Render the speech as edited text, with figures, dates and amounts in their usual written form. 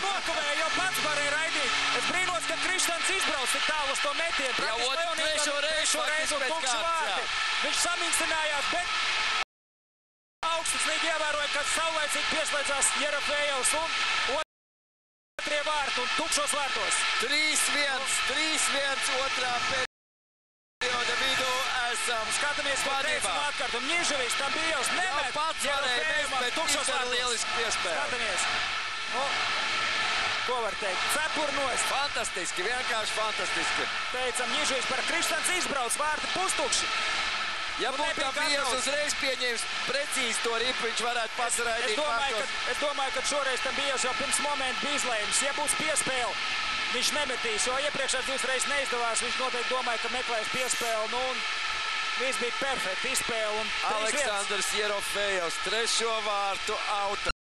nokavēja, jau pats varēja raidīt. Es brīnos, ka Krištans izbrauc tik tālu uz to metienu. Trešo reizi un tukšu vārti. Viņš samīkstinājās, bet augstaslīgi ievēroja, kad saulaicīgi pieslēdzās Jerofejovs un otrie vārti un tukšos vārtos. 3-1 otrā perioda vidū esam. Skatāmies, ko teicam atkārt. Un Ņiževičs tam bija jau nemet. Pats varēja mest, bet tukšos vārtos. Lieliski piespēle. Skatāmies. Ko var teikt? Cepurnos. Fantastiski, vienkārši fantastiski. Teicam, Ņiževičs par Krištans izbrauc, vārti pustukši. Ja būtu tam bijis uzreiz pieņēmis precīzi to ripu, viņš varētu pasaraidīt vārtos. Es domāju, ka šoreiz tam bija jau pirms momenta bija izlējums. Ja būs piespēle, viņš nemetīs, jo iepriekšās 2 reizes neizdevās. Viņš noteikti domāja, ka meklēs piespēli. Nu, un viss bija perfekti izspēle. Aleksandrs Jerofejovs, trešo vārtu auta.